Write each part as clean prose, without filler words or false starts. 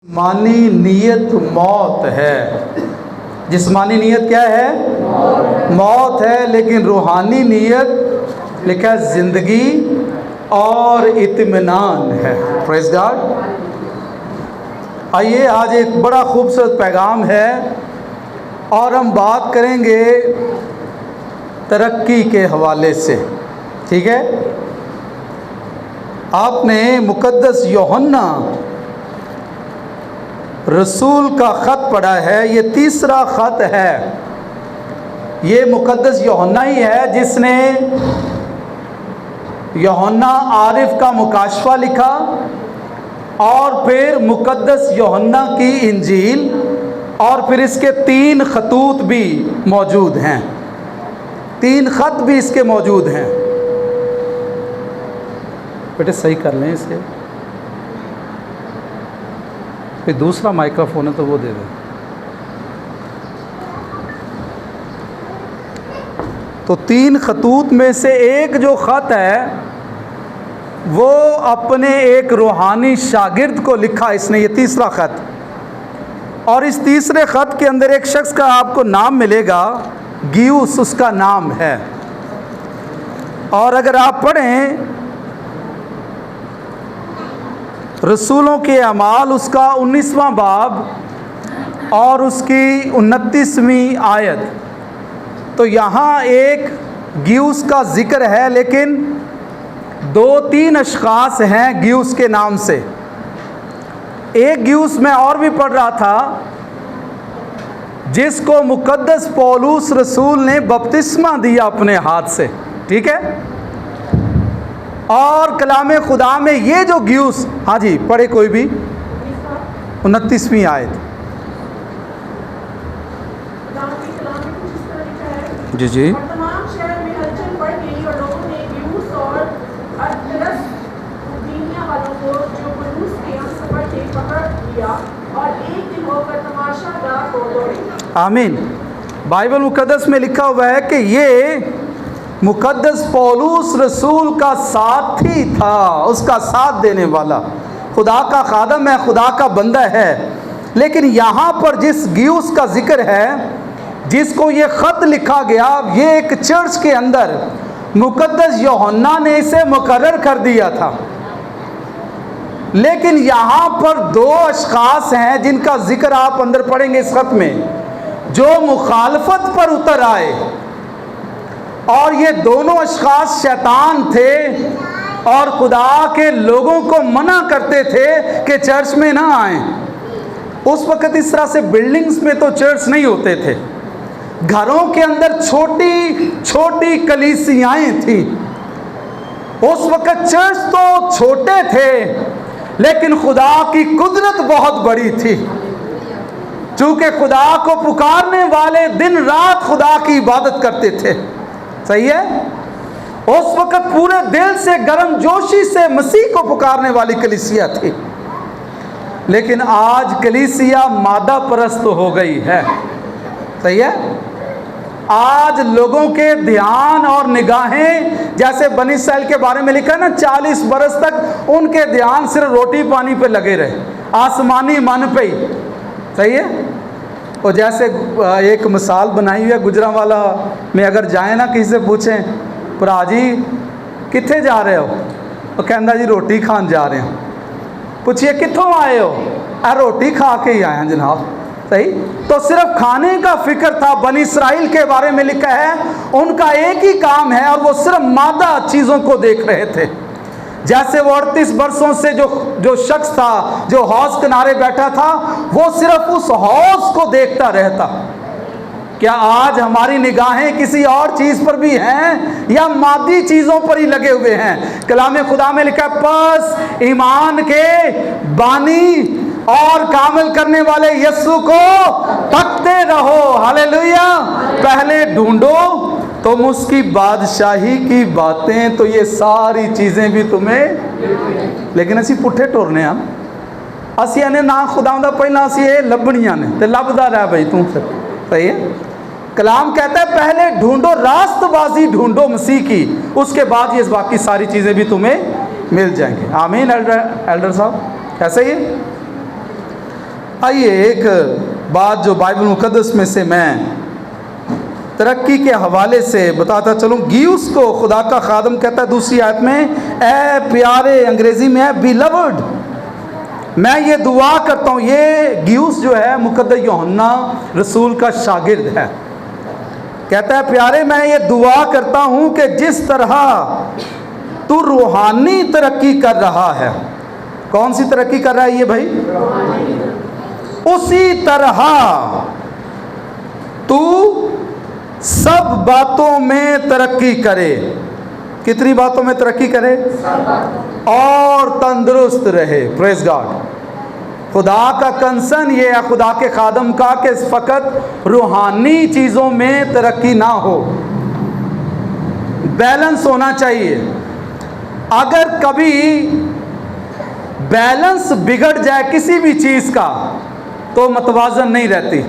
जिस्मानी नीयत मौत है। जिस्मानी नीयत क्या है? मौत है। लेकिन रूहानी नीयत लिखा है जिंदगी और इत्मीनान है। Praise God. आइए, आज एक बड़ा खूबसूरत पैगाम है और हम बात करेंगे तरक्की के हवाले से। ठीक है, आपने मुकद्दस यूहन्ना रसूल का ख़त पढ़ा है। ये तीसरा ख़त है। ये मुकद्दस यूहन्ना ही है जिसने यूहन्ना आरिफ का मुकाशफा लिखा और फिर मुकद्दस यूहन्ना की इंजील, और फिर इसके 3 खतूत भी मौजूद हैं। 3 ख़त भी इसके मौजूद हैं। बेटे सही कर लें इसे। फिर दूसरा माइक्रोफोन है तो वो दे दें। तो 3 खतूत में से एक जो ख़त है वो अपने एक रूहानी शागिर्द को लिखा इसने, ये तीसरा ख़त। और इस तीसरे ख़त के अंदर एक शख्स का आपको नाम मिलेगा, गियुस उसका नाम है। और अगर आप पढ़ें रसूलों के अमाल उसका 19वां बाब और उसकी 29वीं आयत, तो यहाँ एक गियुस का जिक्र है, लेकिन 2-3 अशख़ास हैं गियुस के नाम से। एक गियुस मैं और भी पढ़ रहा था जिसको मुकद्दस पौलुस रसूल ने बपतिस्मा दिया अपने हाथ से। ठीक है, और कलाम खुदा में ये जो गियुस, हाँ जी पढ़े कोई भी, 29वीं आयत। जी जी। तमाम शहर में हलचल बढ़ गई और लोगों ने गियुस और अरतरस दुनिया वालों को जो पौलुस के हमसफर थे पकड़ लिया और एक दिन होकर तमाशादार हो दौड़े। आमीन। बाइबल मुकद्दस में लिखा हुआ है कि ये मुकद्दस पौलुस रसूल का साथी था, उसका साथ देने वाला, खुदा का खादम है, खुदा का बंदा है। लेकिन यहाँ पर जिस गियुस का जिक्र है, जिसको ये ख़त लिखा गया, ये एक चर्च के अंदर मुकद्दस यूहन्ना ने इसे मुकर्रर कर दिया था। लेकिन यहाँ पर 2 अशख़ास हैं जिनका जिक्र आप अंदर पढ़ेंगे इस ख़त में, जो मुखालफत पर उतर आए। और ये दोनों अशख़ास शैतान थे और खुदा के लोगों को मना करते थे कि चर्च में ना आएं। उस वक़्त इस तरह से बिल्डिंग्स में तो चर्च नहीं होते थे, घरों के अंदर छोटी छोटी कलीसियाएँ थीं। उस वक़्त चर्च तो छोटे थे लेकिन खुदा की कुदरत बहुत बड़ी थी, चूँकि खुदा को पुकारने वाले दिन रात खुदा की इबादत करते थे। सही है। उस वक़्त पूरे दिल से, गर्म जोशी से मसीह को पुकारने वाली कलीसिया थी। लेकिन आज कलीसिया मादा परस्त हो गई है। सही है। आज लोगों के ध्यान और निगाहें, जैसे बनी इसराइल के बारे में लिखा है ना, 40 बरस तक उनके ध्यान सिर्फ रोटी पानी पे लगे रहे, आसमानी मन पे ही। सही है। और जैसे एक मिसाल बनाई हुई है, गुजरांवाला में अगर जाए ना, किसी से पूछें भरा जी कित्थे जा रहे हो, तो कहता जी रोटी खान जा रहे हैं। पूछिए कित्थों आए हो, रोटी खा के ही आए हैं जनाब। सही। तो सिर्फ खाने का फिक्र था। बनी इसराइल के बारे में लिखा है उनका एक ही काम है और वो सिर्फ मादा चीज़ों को देख रहे थे। जैसे वो 38 वर्षों से जो शख्स था जो हौज किनारे बैठा था, वो सिर्फ उस हौज को देखता रहता। क्या आज हमारी निगाहें किसी और चीज़ पर भी हैं या मादी चीज़ों पर ही लगे हुए हैं? कलाम खुदा में लिखा, बस ईमान के बानी और कामिल करने वाले यीशु को तकते रहो। हालेलुया। पहले ढूंढो तुम उसकी बादशाही की बातें, तो ये सारी चीज़ें भी तुम्हें। लेकिन असी पुठे टुरने हम, असी आने ना खुदा दा पहला असी ये लभनियां ने ते लभदा रह भाई तू फिर। सही है। कलाम कहता है पहले ढूंढो, रास्तबाजी ढूंढो मसीह की, उसके बाद ये बाकी सारी चीज़ें भी तुम्हें मिल जाएंगी। आमीन। एल्डर साहब ऐसे ही आइए एक बात जो बाइबल मुकद्दस में से मैं तरक्की के हवाले से बताता चलूँ। गीयुस को खुदा का खादम कहता है दूसरी आयत में, ए प्यारे, अंग्रेज़ी में है बिलवड। मैं ये दुआ करता हूँ, ये गीयुस जो है मुकद्दस यूहन्ना रसूल का शागिर्द है, कहता है प्यारे मैं ये दुआ करता हूँ कि जिस तरह तू रूहानी तरक्की कर रहा है, कौन सी तरक्की कर रहा है ये भाई, उसी तरह तू सब बातों में तरक्की करे। कितनी बातों में तरक्की करे, और तंदुरुस्त रहे। Praise God. खुदा का कंसर्न ये है, खुदा के खादम का, कि फ़कत रूहानी चीज़ों में तरक्की ना हो, बैलेंस होना चाहिए। अगर कभी बैलेंस बिगड़ जाए किसी भी चीज़ का तो मतवाजन नहीं रहती।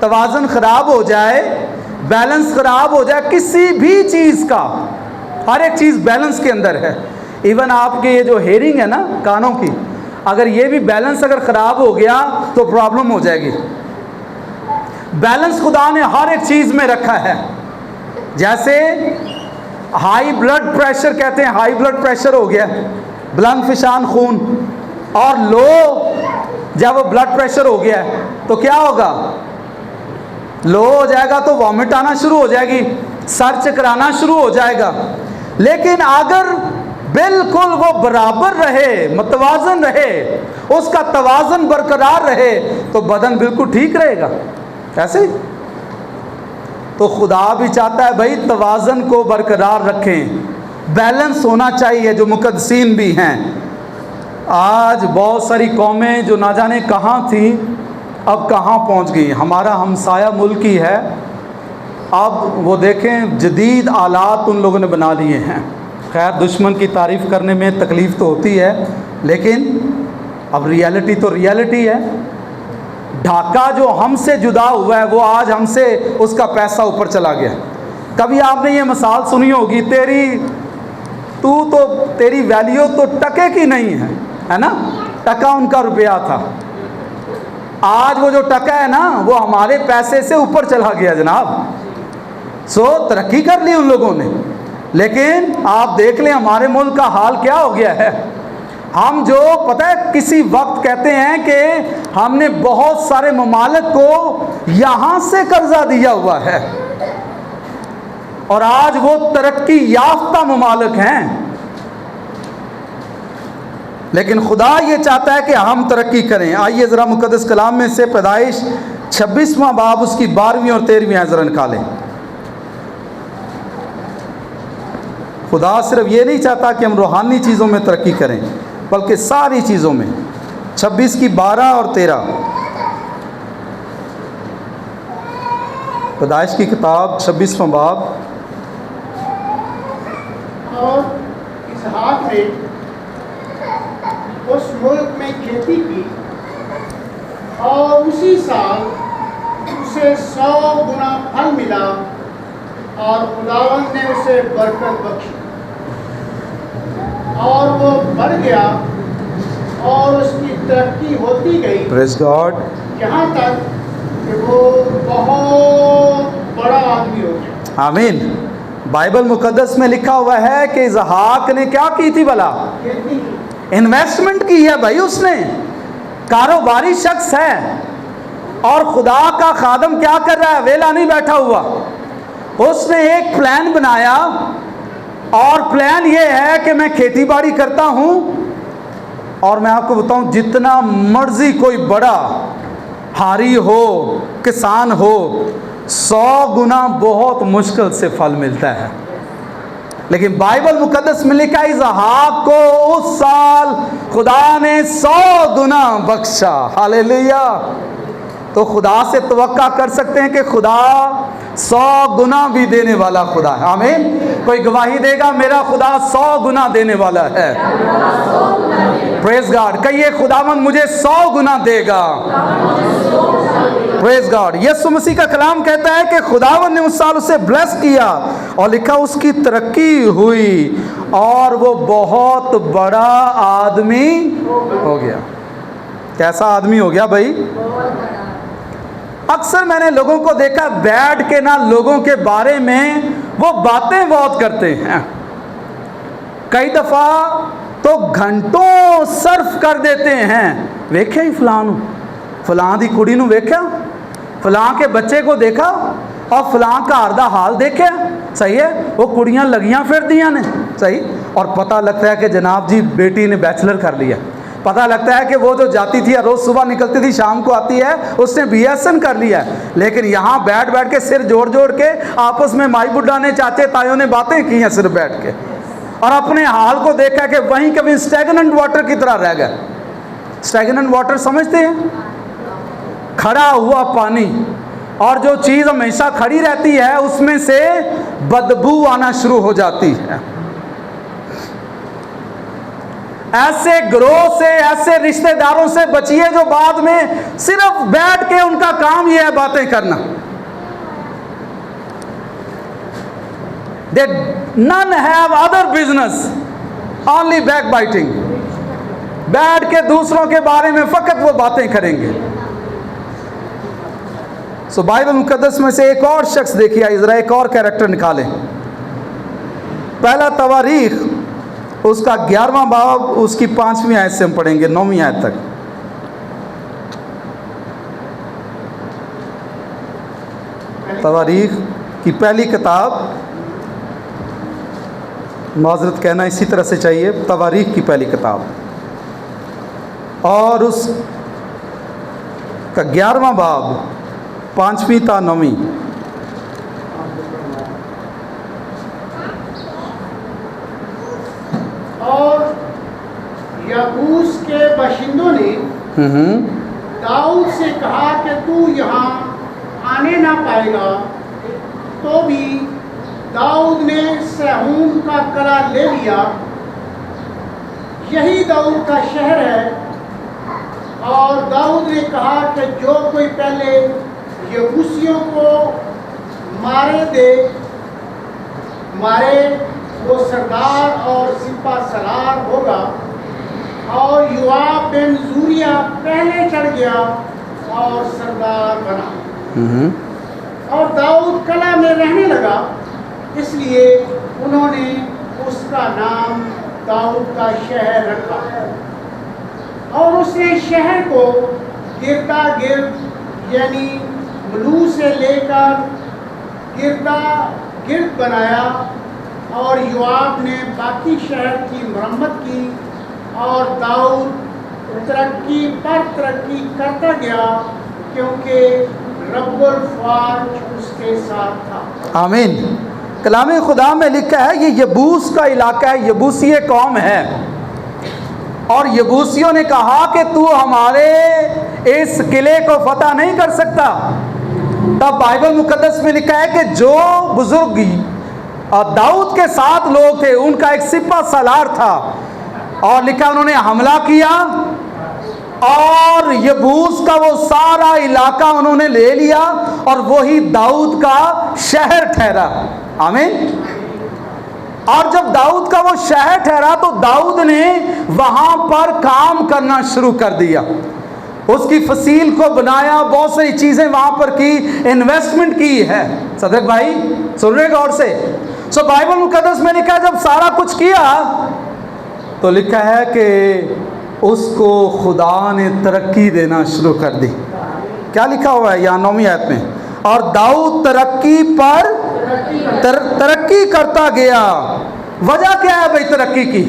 तवाज़न ख़राब हो जाए, बैलेंस ख़राब हो जाए किसी भी चीज़ का, हर एक चीज़ बैलेंस के अंदर है। इवन आपके ये जो हेयरिंग है ना, कानों की, अगर ये भी बैलेंस अगर ख़राब हो गया तो प्रॉब्लम हो जाएगी। बैलेंस खुदा ने हर एक चीज़ में रखा है। जैसे हाई ब्लड प्रेशर, कहते हैं हाई ब्लड प्रेशर हो गया, बुलंद फिशान खून, और लो जब वो ब्लड प्रेशर हो गया तो क्या होगा, लो हो जाएगा तो वॉमिट आना शुरू हो जाएगी, सर चकराना शुरू हो जाएगा। लेकिन अगर बिल्कुल वो बराबर रहे, मतवाजन रहे, उसका तवाज़न बरकरार रहे, तो बदन बिल्कुल ठीक रहेगा। कैसे? तो खुदा भी चाहता है भाई तवाज़न को बरकरार रखें, बैलेंस होना चाहिए। जो मुकद्दसीन भी हैं, आज बहुत सारी कौमें जो ना जाने कहाँ थी अब कहाँ पहुँच गई। हमारा हमसाया मुल्क ही है, अब वो देखें जदीद आलात उन लोगों ने बना लिए हैं। खैर दुश्मन की तारीफ़ करने में तकलीफ़ तो होती है, लेकिन अब रियलिटी तो रियलिटी है। ढाका जो हमसे जुदा हुआ है वो आज हमसे उसका पैसा ऊपर चला गया। कभी आपने ये मिसाल सुनी होगी, तेरी वैल्यू तो टके की नहीं है ना, टका उनका रुपया था, आज वो जो टका है ना वो हमारे पैसे से ऊपर चला गया जनाब। सो तरक्की कर ली उन लोगों ने, लेकिन आप देख लें हमारे मुल्क का हाल क्या हो गया है। हम जो पता है किसी वक्त कहते हैं कि हमने बहुत सारे ममालिक को यहाँ से कर्जा दिया हुआ है और आज वो तरक्की याफ्ता ममालिक हैं। लेकिन खुदा ये चाहता है कि हम तरक्की करें। आइए ज़रा मुकद्दस कलाम में से पैदाइश 26वां बाब उसकी 12वीं और 13वीं आयत ज़रा निकालें। खुदा सिर्फ ये नहीं चाहता कि हम रूहानी चीज़ों में तरक्की करें, बल्कि सारी चीज़ों में। 26 की 12 और 13 पैदाइश की किताब 26वां बाब। और इसहाक ने उस मुल्क में खेती की और उसी साल उसे 100 गुना फल मिला और खुदावंद ने उसे बरकत बख्शी और वो बढ़ गया और उसकी तरक्की होती गई। Praise God. यहाँ तक कि वो बहुत बड़ा आदमी हो गया। आमीन। बाइबल मुकद्दस में लिखा हुआ है कि इसहाक ने क्या की थी भला? खेती की। इन्वेस्टमेंट की है भाई उसने, कारोबारी शख्स है। और खुदा का खादम क्या कर रहा है? वेला नहीं बैठा हुआ, उसने एक प्लान बनाया और प्लान ये है कि मैं खेती बाड़ी करता हूँ और मैं आपको बताऊँ जितना मर्जी कोई बड़ा हारी हो, किसान हो, 100 गुना बहुत मुश्किल से फल मिलता है। लेकिन बाइबल मुकद्दस में लिखा है इसहाक को उस साल खुदा ने 100 गुना बख्शा। हालेलुया। तो खुदा से तवक्का कर सकते हैं कि खुदा 100 गुना भी देने वाला खुदा है। आमीन। कोई गवाही देगा मेरा खुदा 100 गुना देने वाला है। Praise God. कहिए खुदावंद मुझे 100 गुना देगा। Praise God. यीशु मसीह का कलाम कहता है कि खुदावंद ने उस साल उसे ब्लेस किया और लिखा उसकी तरक्की हुई और वो बहुत बड़ा आदमी हो गया। कैसा आदमी हो गया भाई। अक्सर मैंने लोगों को देखा बैठ के ना लोगों के बारे में वो बातें बहुत करते हैं। कई दफ़ा तो घंटों सर्फ कर देते हैं। वेख्या ही फलां दी कुड़ी नूं वेख्या, फलां के बच्चे को देखा और फलां घर दा हाल देखा। सही है, वो कुड़ियाँ लगियाँ फिरदियाँ ने। सही, और पता लगता है कि जनाब जी बेटी ने बैचलर कर लिया। पता लगता है कि वो जो जाती थी रोज़ सुबह निकलती थी शाम को आती है, उसने BSN कर लिया है। लेकिन यहाँ बैठ बैठ के सिर जोड़ जोड़ के आपस में माई बुड्ढा ने चाचे तायों ने बातें की हैं सिर बैठ के, और अपने हाल को देखा कि वहीं कभी स्टैगनेंट वाटर की तरह रह गए। स्टैगनेंट वाटर समझते हैं? खड़ा हुआ पानी, और जो चीज़ हमेशा खड़ी रहती है उसमें से बदबू आना शुरू हो जाती है। ऐसे ग्रोह से, ऐसे रिश्तेदारों से बचिए जो बाद में सिर्फ बैठ के उनका काम ये है बातें करना। They none have other business, only backbiting। बैठ के दूसरों के बारे में फकत वो बातें करेंगे। सो बाइबल मुकद्दस में से एक और शख्स देखिए, इजरा एक और कैरेक्टर निकालें। पहला तवारीख उसका 11वां बाब उसकी 5वीं आयत से हम पढ़ेंगे 9वीं आयत तक। तवारीख की पहली किताब, माजरत कहना इसी तरह से चाहिए, तवारीख की पहली किताब और उस का 11वां बाब 5वीं ता 9वीं। और यबूस के बाशिंदों ने दाऊद से कहा कि तू यहाँ आने ना पाएगा, तो भी दाऊद ने सहूम का किला ले लिया। यही दाऊद का शहर है। और दाऊद ने कहा कि जो कोई पहले यबूसियों को मारे वो सरदार और सिपा सलार होगा। और योआब बिन जूरिया पहले चढ़ गया और सरदार बना। और दाऊद कला में रहने लगा, इसलिए उन्होंने उसका नाम दाऊद का शहर रखा। और उसने शहर को गिरदा गिर्द यानी मलू से लेकर गिरदा गिर्द बनाया। और योआब ने बाकी शहर की मरम्मत की और दाऊद तरक्की पर तरक्की करता गया, क्योंकि रब्बुल फ़ाज उसके साथ था। आमीन। कलाम खुदा में लिखा है ये यबूस का इलाका है, यबूसी कौम है। और यबूसियों ने कहा कि तू हमारे इस किले को फतह नहीं कर सकता। तब बाइबल मुकद्दस में लिखा है कि जो बुजुर्ग दाऊद के साथ लोग थे, उनका एक सिपा सलार था, और लिखा उन्होंने हमला किया और यबूस का वो सारा इलाका उन्होंने ले लिया और वही दाऊद का शहर ठहरा। आमीन। और जब दाऊद का वो शहर ठहरा तो दाऊद ने वहां पर काम करना शुरू कर दिया, उसकी फसील को बनाया, बहुत सारी चीजें वहां पर की, इन्वेस्टमेंट की है। सदक भाई सुन रहे गौर से। सो बाइबल मुकद्दस में लिखा है जब सारा कुछ किया तो लिखा है कि उसको खुदा ने तरक्की देना शुरू कर दी। क्या लिखा हुआ है यहाँ 9वीं आयत में? और दाऊद तरक्की पर तरक्की करता गया। वजह क्या है भाई तरक्की की?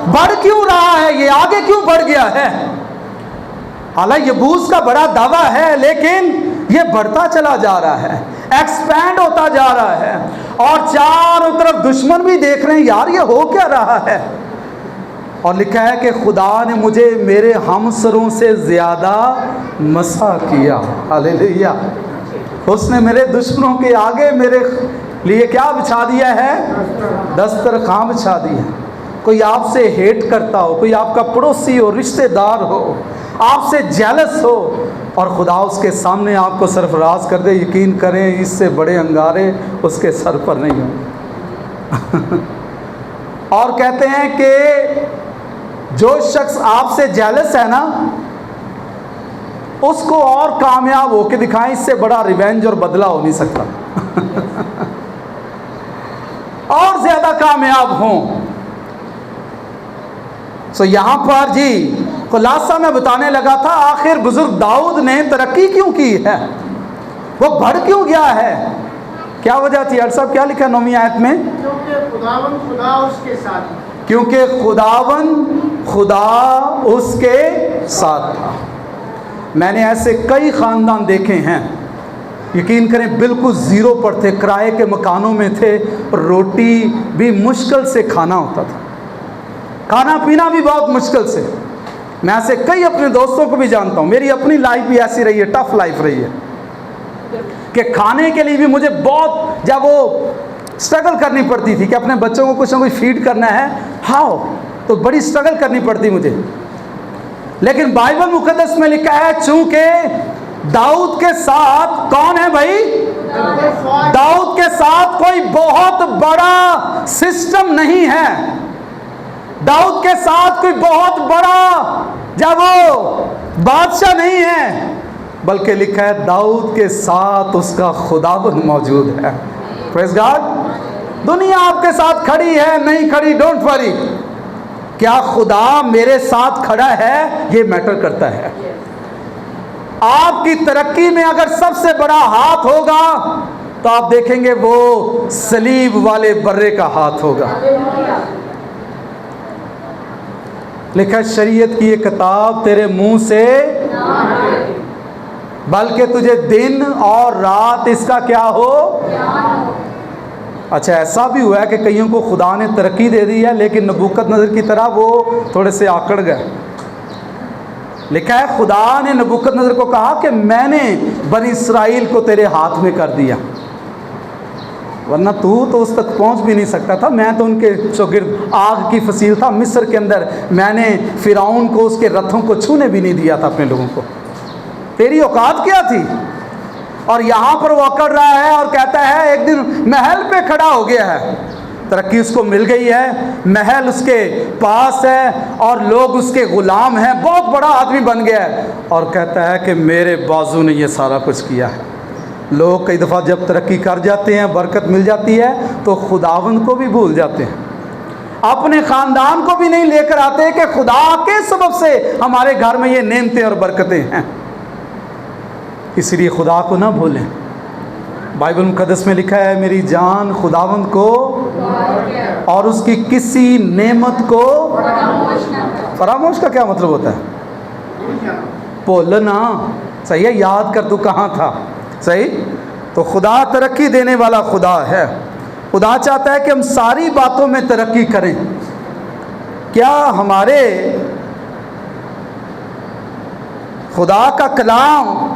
बढ़ क्यों रहा है ये, आगे क्यों बढ़ गया है? हालांकि यबूस का बड़ा दावा है, लेकिन ये बढ़ता चला जा रहा है, एक्सपैंड होता जा रहा है, और चारों तरफ दुश्मन भी देख रहे हैं यार ये हो क्या रहा है। और लिखा है कि खुदा ने मुझे मेरे हमसरों से ज़्यादा मसा किया। हालेलुया। उसने मेरे दुश्मनों के आगे मेरे लिए क्या बिछा दिया है? दस्तरखान बिछा दिया। कोई आपसे हेट करता हो, कोई आपका पड़ोसी हो, रिश्तेदार हो, आपसे जेलस हो, और खुदा उसके सामने आपको सरफराज कर दे, यकीन करें इससे बड़े अंगारे उसके सर पर नहीं होंगे। और कहते हैं कि जो शख्स आपसे जेलस है ना, उसको और कामयाब होके दिखाएं, इससे बड़ा रिवेंज और बदला हो नहीं सकता। और ज्यादा कामयाब हों। सो यहां पर जी खुलासा मैं बताने लगा था, आखिर बुजुर्ग दाऊद ने तरक्की क्यों की है, वो बढ़ क्यों गया है, क्या वजह थी? अर साहब क्या लिखा 9वीं आयत में? क्योंकि खुदावन खुदा उसके साथ था। क्योंकि खुदावन खुदा उसके साथ था। मैंने ऐसे कई खानदान देखे हैं, यकीन करें बिल्कुल ज़ीरो पर थे, किराए के मकानों में थे, रोटी भी मुश्किल से खाना होता था, खाना पीना भी बहुत मुश्किल से। मैं ऐसे कई अपने दोस्तों को भी जानता हूँ, मेरी अपनी लाइफ भी ऐसी रही है, टफ लाइफ रही है कि खाने के लिए भी मुझे बहुत, जब वो स्ट्रगल करनी पड़ती थी कि अपने बच्चों को कुछ ना कुछ फीड करना है, हाउ, तो बड़ी स्ट्रगल करनी पड़ती मुझे। लेकिन बाइबल मुकद्दस में लिखा है, चूंकि दाऊद के साथ कौन है भाई? दाऊद के साथ कोई बहुत बड़ा सिस्टम नहीं है, दाऊद के साथ कोई बहुत बड़ा जब वो बादशाह नहीं है, बल्कि लिखा है दाऊद के साथ उसका खुदावंद मौजूद है। Praise God. दुनिया आपके साथ खड़ी है नहीं खड़ी, डोंट वरी, क्या खुदा मेरे साथ खड़ा है, ये मैटर करता है। आपकी तरक्की में अगर सबसे बड़ा हाथ होगा तो आप देखेंगे वो सलीब वाले बर्रे का हाथ होगा। लिखा शरीयत की ये किताब तेरे मुंह से, बल्कि तुझे दिन और रात इसका क्या हो। अच्छा, ऐसा भी हुआ है कि कईयों को खुदा ने तरक्की दे दी है, लेकिन नबूकदनज़र की तरह वो थोड़े से आकड़ गए। लिखा है खुदा ने नबूकदनज़र को कहा कि मैंने बनी इसराइल को तेरे हाथ में कर दिया, वरना तू तो उस तक पहुंच भी नहीं सकता था, मैं तो उनके चौगिर्द आग की फसील था मिस्र के अंदर, मैंने फिरौन को उसके रथों को छूने भी नहीं दिया था अपने लोगों को, तेरी औकात क्या थी। और यहाँ पर वो अकड़ रहा है और कहता है, एक दिन महल पे खड़ा हो गया है, तरक्की उसको मिल गई है, महल उसके पास है और लोग उसके ग़ुलाम हैं, बहुत बड़ा आदमी बन गया है, और कहता है कि मेरे बाजू ने ये सारा कुछ किया है। लोग कई दफ़ा जब तरक्की कर जाते हैं, बरकत मिल जाती है, तो खुदावंद को भी भूल जाते हैं, अपने ख़ानदान को भी नहीं लेकर आते कि खुदा के सबब से हमारे घर में ये नेमतें और बरकतें हैं। इसलिए खुदा को ना भूलें। बाइबल मुकद्दस में लिखा है, मेरी जान खुदावंद को और उसकी किसी नेमत को फरामोश का क्या मतलब होता है? भूलना। सही है, याद कर तू कहाँ था। सही। तो खुदा तरक्की देने वाला खुदा है। खुदा चाहता है कि हम सारी बातों में तरक्की करें। क्या हमारे खुदा का कलाम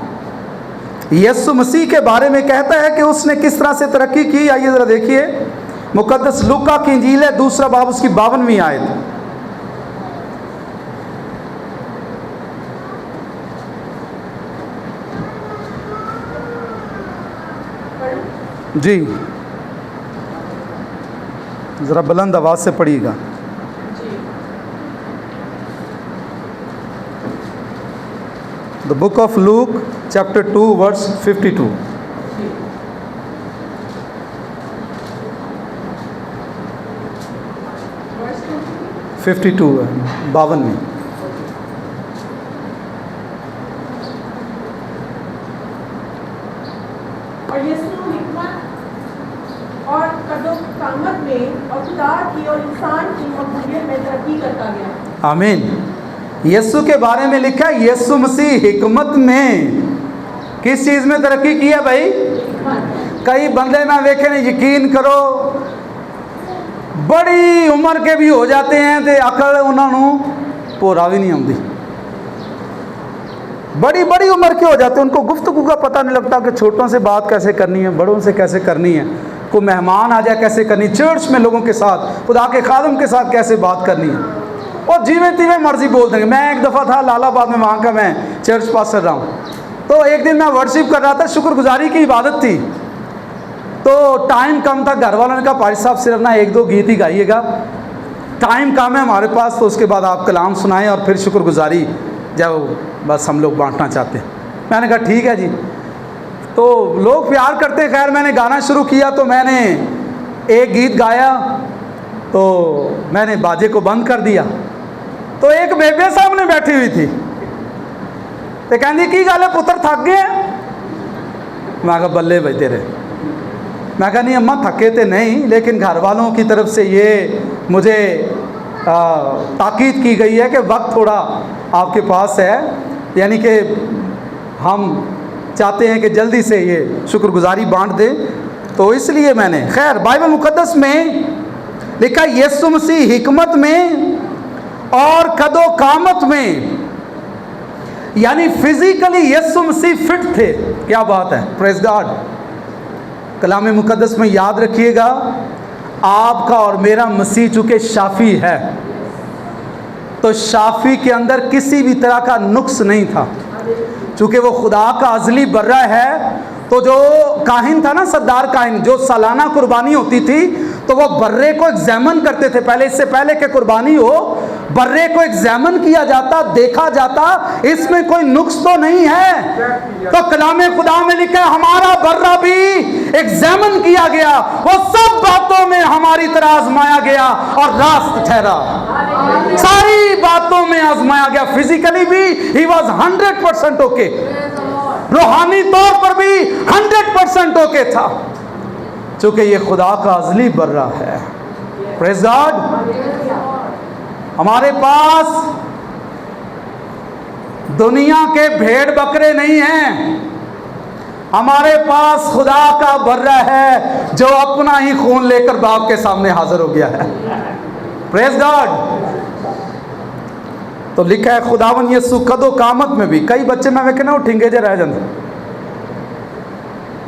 यीशु मसीह के बारे में कहता है कि उसने किस तरह से तरक्की की? आइए ज़रा देखिए, मुकद्दस लूका की इंजील है, 2 बाब उसकी 52वीं आयत। जी ज़रा बुलंद आवाज़ से पढ़िएगा। The book of Luke chapter 2 verse 52। Verse 52 है, 52 और यीशु हिकमत और कदो-कामत में और खुदा की और इंसान की मकबूलियत में तरक्की करता गया। आमीन। यीशु के बारे में लिखा है, यीशु मसीह हिकमत में किस चीज़ में तरक्की की है भाई? कई बंदे मैं देखे नहीं, यकीन करो बड़ी उम्र के भी हो जाते हैं तो अकल उन्होंने पूरा भी नहीं आती। बड़ी बड़ी उम्र के हो जाते हैं, उनको गुफ्तगू का पता नहीं लगता कि छोटों से बात कैसे करनी है, बड़ों से कैसे करनी है, कोई मेहमान आ जाए कैसे करनी, चर्च में लोगों के साथ, खुदा के खादम के साथ कैसे बात करनी है, और जीवे तीवे मर्जी बोल देंगे। मैं एक दफ़ा था लालाबाद में, वहाँ का मैं चर्च पास कर रहा हूँ, तो एक दिन मैं वर्शिप कर रहा था, शुक्रगुजारी की इबादत थी, तो टाइम कम था, घर वालों ने कहा भाई साहब सिर्फ ना 1-2 गीत ही गाइएगा। टाइम कम है हमारे पास, तो उसके बाद आप कलाम सुनाएं और फिर शुक्रगुजारी जब बस हम लोग बांटना चाहते हैं। मैंने कहा ठीक है जी। तो लोग प्यार करते हैं। खैर मैंने गाना शुरू किया तो मैंने एक गीत गाया, तो मैंने बाजे को बंद कर दिया। तो एक बेबे सामने बैठी हुई थी, तो कहती की गल है पुत्र थक गए? मैं कहा बल्ले भाई तेरे। मैं कहा नहीं अम्मा थके थे नहीं, लेकिन घर वालों की तरफ से ये मुझे ताकीद की गई है कि वक्त थोड़ा आपके पास है, यानी कि हम चाहते हैं कि जल्दी से ये शुक्रगुजारी बांट दें, तो इसलिए मैंने। खैर बाइबल मुकद्दस में लिखा यीशु मसीह हिकमत में और कदो कामत में, यानी फिजिकली यीशु मसीह फिट थे। क्या बात है, प्रेज गॉड। कलाम मुकद्दस में याद रखिएगा, आपका और मेरा मसीह चूँकि शाफी है, तो शाफी के अंदर किसी भी तरह का नुक्स नहीं था। चूँकि वो खुदा का अज़ली बर्रा है, तो जो काहिन था ना, सरदार काहिन, जो सालाना कुर्बानी होती थी, तो वो बर्रे को एग्जामिन करते थे। पहले, इससे पहले कि कुर्बानी हो, बर्रे को एग्जामिन किया जाता, देखा जाता इसमें कोई नुक्स तो नहीं है। तो कलाम खुदा में लिखा है हमारा बर्रा भी एग्जामिन किया गया, वो सब बातों में हमारी तरह आजमाया गया और रास्त ठहरा। सारी बातों में आजमाया गया। फिजिकली भी ही वॉज 100% ओके, रूहानी तौर पर भी 100% ओके था, क्योंकि ये खुदा का अज़ली बर्रा है। Praise God. हमारे पास दुनिया के भेड़ बकरे नहीं हैं, हमारे पास खुदा का बर्रा है जो अपना ही खून लेकर बाप के सामने हाजिर हो गया है। Praise God. तो लिखा है खुदावन यीशु कदो कामत में भी। कई बच्चे मैं वेखे ना ठिंगे जे रह जाते।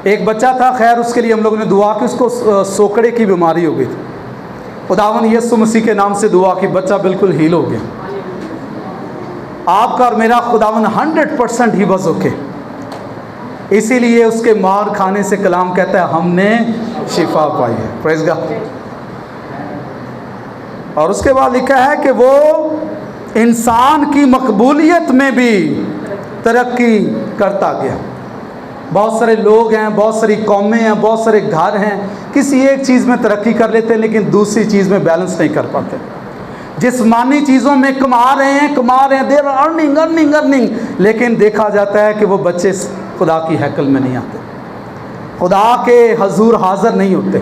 एक बच्चा था, खैर उसके लिए हम लोगों ने दुआ की, उसको सोकड़े की बीमारी हो गई थी। खुदावन यीशु मसीह के नाम से दुआ की, बच्चा बिल्कुल हील हो गया। आपका और मेरा खुदावन 100% ही बस ओके। इसीलिए उसके मार खाने से कलाम कहता है हमने शिफा पाई है। Praise God. और उसके बाद लिखा है कि वो इंसान की मकबूलियत में भी तरक्की करता गया। बहुत सारे लोग हैं, बहुत सारी कौमें हैं, बहुत सारे घर हैं, किसी एक चीज़ में तरक्की कर लेते हैं लेकिन दूसरी चीज़ में बैलेंस नहीं कर पाते। जिस्मानी चीज़ों में कमा रहे हैं, देर अर्निंग, लेकिन देखा जाता है कि वो बच्चे खुदा की हैकल में नहीं आते, खुदा के हजूर हाजिर नहीं होते।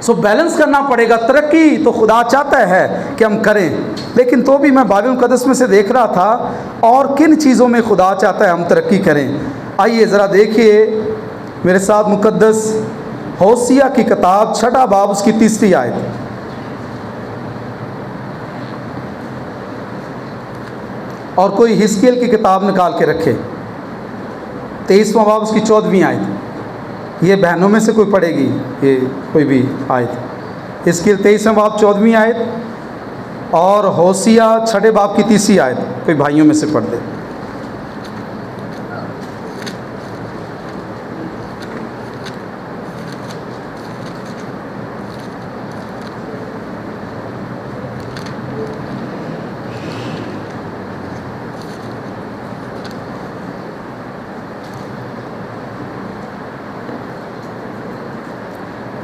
सो बैलेंस करना पड़ेगा। तरक्की तो खुदा चाहता है कि हम करें, लेकिन तो भी मैं बाइबल मुकद्दस में से देख रहा था और किन चीज़ों में खुदा चाहता है हम तरक्की करें। आइए ज़रा देखिए मेरे साथ मुकद्दस होसिया की किताब 6 बाब उसकी 3 आयत। और कोई हिस्कियल की किताब निकाल के रखे, 23वां बाब उसकी 14वीं आयत। ये बहनों में से कोई पढ़ेगी ये कोई भी आयत। हिस्कियल 23वां बाब 14वीं आयत और होसिया 6 बाब की 3 आयत कोई भाइयों में से पढ़ दे।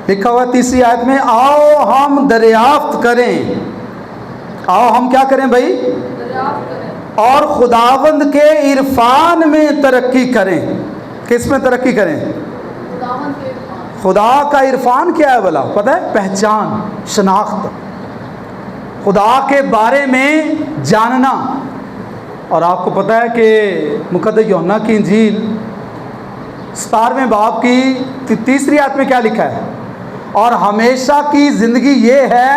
लिखा हुआ 3 आयत में, आओ हम दरियाफ्त करें। आओ हम क्या करें भाई? और खुदावंद के इरफान में तरक्की करें। किस में तरक्की करें? खुदा का इरफान क्या है भला? पता है? पहचान, शनाख्त, खुदा के बारे में जानना। और आपको पता है कि मुकद्दस यूहन्ना की इंजील 17वें बाब की 3 आयत में क्या लिखा है? और हमेशा की ज़िंदगी ये है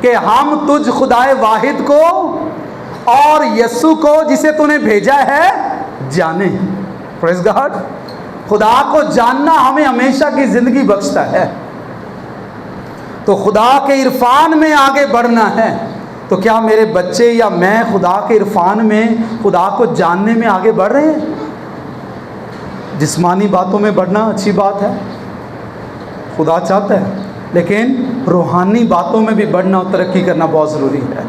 कि हम तुझ खुदाए वाहिद को और यीशु को जिसे तूने भेजा है जाने। Praise God. खुदा को जानना हमें हमेशा की ज़िंदगी बख्शता है। तो खुदा के इरफान में आगे बढ़ना है। तो क्या मेरे बच्चे या मैं खुदा के इरफान में, खुदा को जानने में आगे बढ़ रहे हैं? जिस्मानी बातों में बढ़ना अच्छी बात है, खुदा चाहता है, लेकिन रूहानी बातों में भी बढ़ना और तरक्की करना बहुत ज़रूरी है,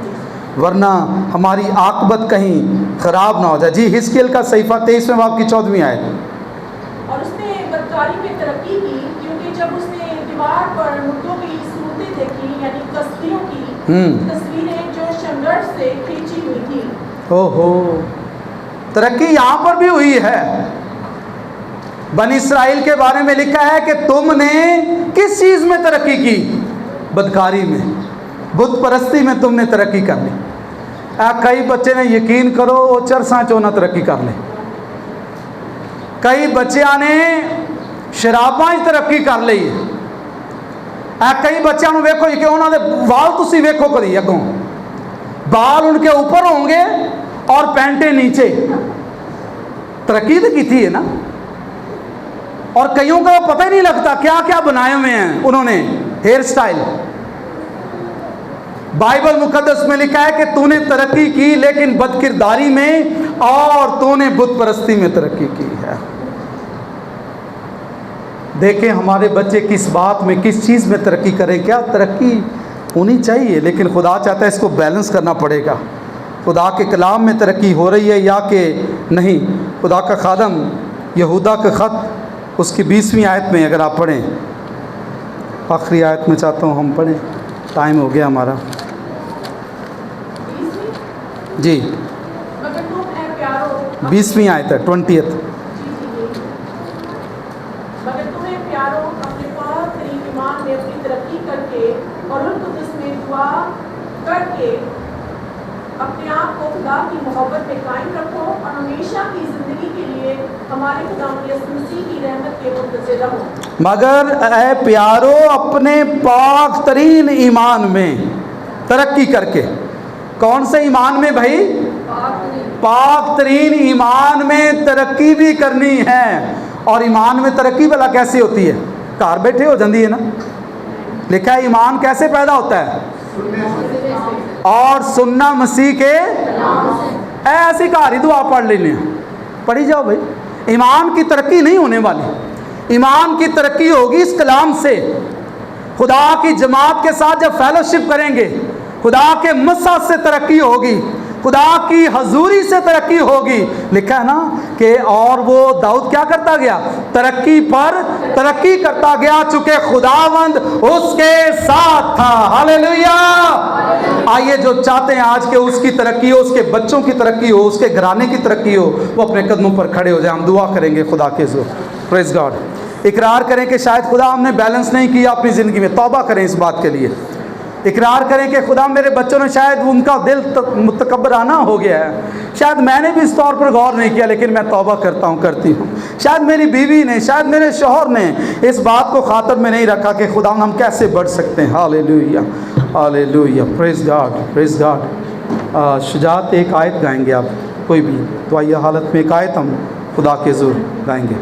वरना हमारी आकबत कहीं ख़राब ना हो जाए। जी, हिजकिय्याह का सहीफ़ा 23वें बाब की 14वीं आयत। और उसने बदकारी में तरक्की की, क्योंकि जब उसने दीवार पर मुर्दों की सूरतें देखी, यानी कस्तियों की तस्वीरें जो संघर्ष से खींची हुई थी। ओहो, तरक्की यहाँ पर भी हुई है। बनी इस्राइल के बारे में लिखा है कि तुमने किस चीज़ में तरक्की की? बदकारी में, बुत परस्ती में तुमने तरक्की कर ली। कई बच्चे ने यकीन करो वो चरसा चोना तरक्की कर ले, कई बच्चों ने शराबां तरक्की कर ली। कई बच्चों को वेखो कि उन्होंने वाल तुसी वेखो कभी अगों, बाल उनके ऊपर होंगे और पैंटे नीचे। तरक्की तो की थी है ना। और कईयों का पता ही नहीं लगता क्या क्या बनाए हुए हैं उन्होंने हेयर स्टाइल। बाइबल मुकद्दस में लिखा है कि तूने तरक्की की लेकिन बदकिरदारी में, और तूने बुत परस्ती में तरक्की की है। देखें हमारे बच्चे किस बात में, किस चीज़ में तरक्की करें। क्या तरक्की होनी चाहिए, लेकिन खुदा चाहता है इसको बैलेंस करना पड़ेगा। खुदा के कलाम में तरक्की हो रही है या कि नहीं। खुदा का खादम यहूदा का ख़त उसकी 20वीं आयत में अगर आप पढ़ें, आखिरी आयत में चाहता हूँ हम पढ़ें, टाइम हो गया हमारा। जी, मगर तुम ऐ प्यारो 20वीं आयत है, 20th। मगर तुम्हें प्यारो अपने पाक ईमान में अपनी तरक्की करके और रूह कुदस में दुआ करके अपने आप को खुदा की मोहब्बत में कायम रखो और हमेशा की ज़िंदगी के लिए हमारे खुदा यीशु मसीह की रहमत के मुंतज़िर रहो। मगर ऐ प्यारो अपने पाक तरीन ईमान में तरक्की करके। कौन से ईमान में भाई? पाक तरीन ईमान में तरक्की भी करनी है। और ईमान में तरक्की भला कैसे होती है? घर बैठे हो जाती है ना। लिखा है ईमान कैसे पैदा होता है? और सुनना मसीह के ऐसी कारी दुआ पढ़ लेने, पढ़ी जाओ भाई। ईमान की तरक्की नहीं होने वाली। ईमान की तरक्की होगी इस कलाम से। खुदा की जमात के साथ जब फेलोशिप करेंगे, खुदा के मसा से तरक्की होगी, खुदा की हजूरी से तरक्की होगी। लिखा है ना कि और वो दाऊद क्या करता गया? तरक्की पर तरक्की करता गया, चूंकि खुदावंद उसके साथ था। हालेलुया। आइए जो चाहते हैं आज के उसकी तरक्की हो, उसके बच्चों की तरक्की हो, उसके घराने की तरक्की हो, वो अपने कदमों पर खड़े हो जाए। हम दुआ करेंगे खुदा के जो प्रेज गॉड। इकरार करें कि शायद खुदा हमने बैलेंस नहीं किया अपनी ज़िंदगी में। तौबा करें इस बात के लिए। इकरार करें कि खुदा मेरे बच्चों ने शायद उनका दिल मुतकब्बराना हो गया है, शायद मैंने भी इस तौर पर गौर नहीं किया, लेकिन मैं तौबा करता हूँ, करती हूँ। शायद मेरी बीवी ने, शायद मेरे शौहर ने इस बात को खातर में नहीं रखा कि खुदा हम कैसे बढ़ सकते हैं। Hallelujah, hallelujah, praise God, praise God. Shujaat एक आयत गाएंगे आप कोई भी, तो आइए हालत में एक आयत हम खुदा के ज़ोर गाएंगे।